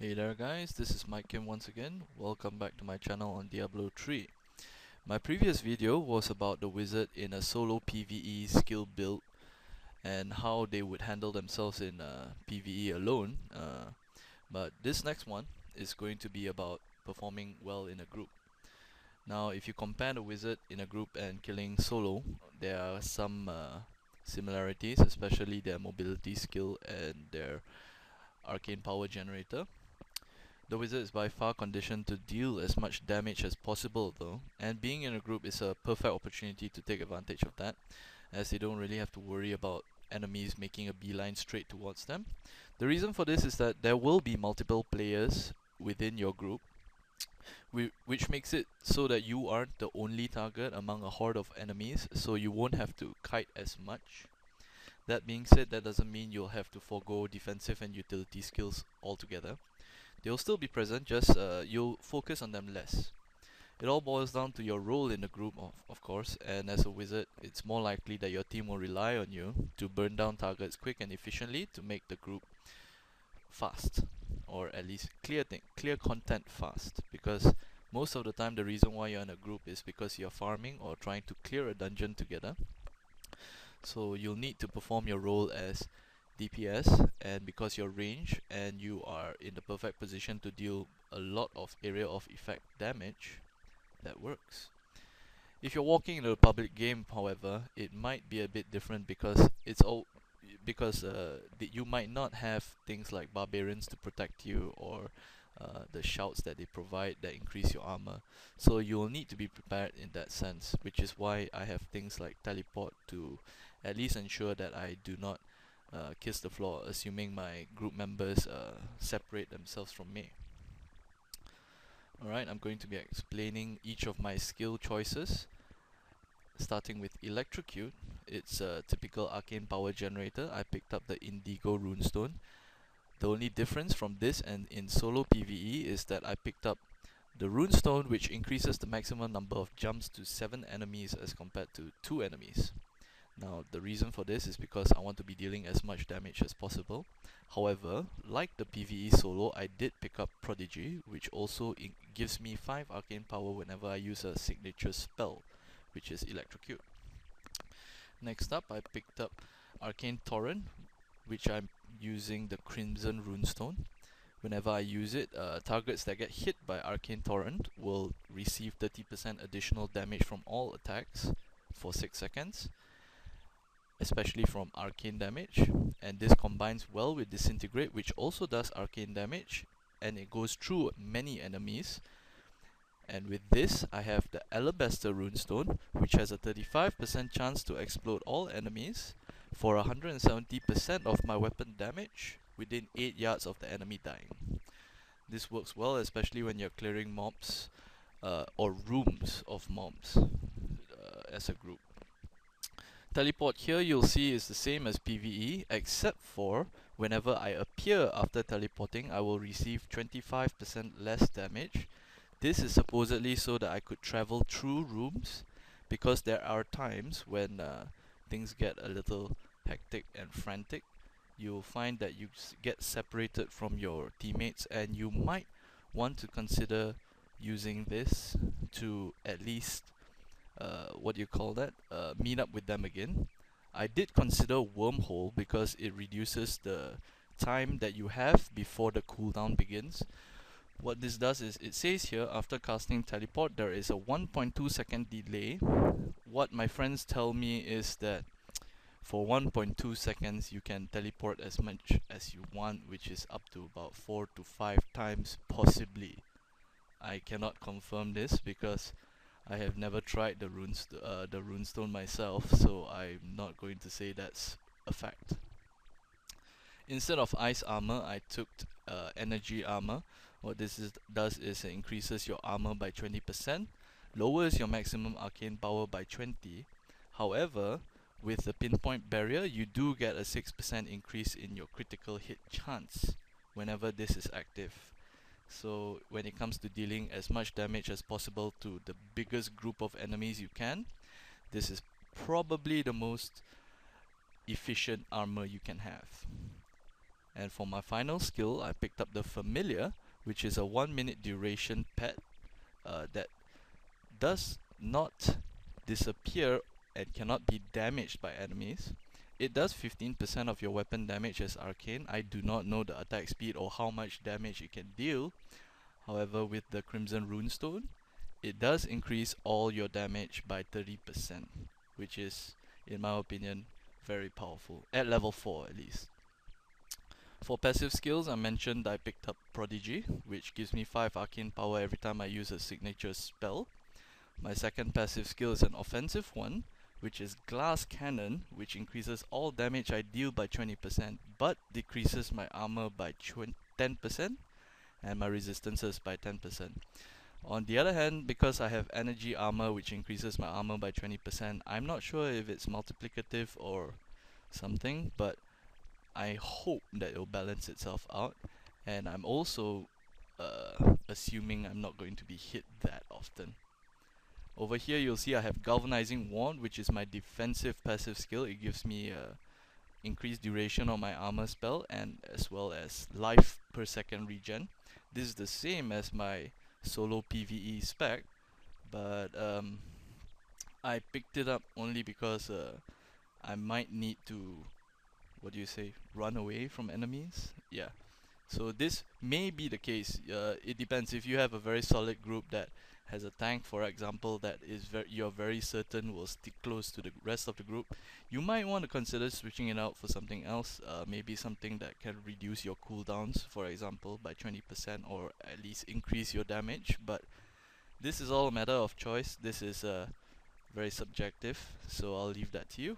Hey there guys, this is Mike Kim once again. Welcome back to my channel on Diablo 3. My previous video was about the wizard in a solo PvE skill build and how they would handle themselves in PvE alone. But this next one is going to be about performing well in a group. Now if you compare the wizard in a group and killing solo, there are some similarities, especially their mobility skill and their arcane power generator. The wizard is by far conditioned to deal as much damage as possible though, and being in a group is a perfect opportunity to take advantage of that, as they don't really have to worry about enemies making a beeline straight towards them. The reason for this is that there will be multiple players within your group, which makes it so that you aren't the only target among a horde of enemies, so you won't have to kite as much. That being said, that doesn't mean you'll have to forego defensive and utility skills altogether. They'll still be present, just you'll focus on them less. It all boils down to your role in the group, of course, and as a wizard, it's more likely that your team will rely on you to burn down targets quick and efficiently to make the group fast, or at least clear content fast, because most of the time the reason why you're in a group is because you're farming or trying to clear a dungeon together. So you'll need to perform your role as DPS, and because you're ranged and you are in the perfect position to deal a lot of area of effect damage, that works. If you're walking in a public game, however, it might be a bit different because you might not have things like barbarians to protect you, or the shouts that they provide that increase your armor. So you'll need to be prepared in that sense, which is why I have things like teleport to at least ensure that I do not kiss the floor, assuming my group members separate themselves from me. Alright, I'm going to be explaining each of my skill choices, starting with Electrocute. It's a typical arcane power generator. I picked up the Indigo Runestone. The only difference from this and in solo PvE is that I picked up the Runestone, which increases the maximum number of jumps to 7 enemies as compared to 2 enemies. Now, the reason for this is because I want to be dealing as much damage as possible. However, like the PvE solo, I did pick up Prodigy, which also gives me 5 arcane power whenever I use a signature spell, which is Electrocute. Next up, I picked up Arcane Torrent, which I'm using the Crimson Runestone. Whenever I use it, targets that get hit by Arcane Torrent will receive 30% additional damage from all attacks for 6 seconds, especially from arcane damage, and this combines well with Disintegrate, which also does arcane damage, and it goes through many enemies. And with this, I have the Alabaster Runestone, which has a 35% chance to explode all enemies for 170% of my weapon damage within 8 yards of the enemy dying. This works well, especially when you're clearing mobs or rooms of mobs as a group. Teleport here, you'll see, is the same as PvE, except for whenever I appear after teleporting, I will receive 25% less damage. This is supposedly so that I could travel through rooms, because there are times when things get a little hectic and frantic. You'll find that you get separated from your teammates, and you might want to consider using this to at least meet up with them again. I did consider Wormhole because it reduces the time that you have before the cooldown begins. What this does is, it says here, after casting Teleport, there is a 1.2 second delay. What my friends tell me is that for 1.2 seconds you can teleport as much as you want, which is up to about 4 to 5 times possibly. I cannot confirm this because I have never tried the runestone myself, so I'm not going to say that's a fact. Instead of ice armor, I took energy armor. What this does is it increases your armor by 20%, lowers your maximum arcane power by 20. However, with the pinpoint barrier, you do get a 6% increase in your critical hit chance whenever this is active. So when it comes to dealing as much damage as possible to the biggest group of enemies you can, this is probably the most efficient armor you can have. And for my final skill, I picked up the Familiar, which is a 1 minute duration pet that does not disappear and cannot be damaged by enemies. It does 15% of your weapon damage as arcane. I do not know the attack speed or how much damage it can deal. However, with the Crimson Runestone, it does increase all your damage by 30%, which is, in my opinion, very powerful, at level 4 at least. For passive skills, I mentioned I picked up Prodigy, which gives me 5 arcane power every time I use a signature spell. My second passive skill is an offensive one, which is Glass Cannon, which increases all damage I deal by 20%, but decreases my armor by 10% and my resistances by 10%. On the other hand, because I have energy armor which increases my armor by 20%, I'm not sure if it's multiplicative or something, but I hope that it'll balance itself out. And I'm also assuming I'm not going to be hit that often. Over here you'll see I have Galvanizing Wand, which is my defensive passive skill. It gives me increased duration on my armor spell and as well as life per second regen. This is the same as my solo PvE spec, but I picked it up only because I might need to, what do you say, run away from enemies? Yeah. So this may be the case. It depends. If you have a very solid group that has a tank, for example, that is you're very certain will stick close to the rest of the group, you might want to consider switching it out for something else. Maybe something that can reduce your cooldowns, for example, by 20%, or at least increase your damage. But this is all a matter of choice. This is very subjective, so I'll leave that to you.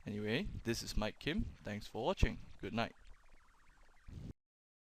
Anyway, this is Mike Kim. Thanks for watching. Good night.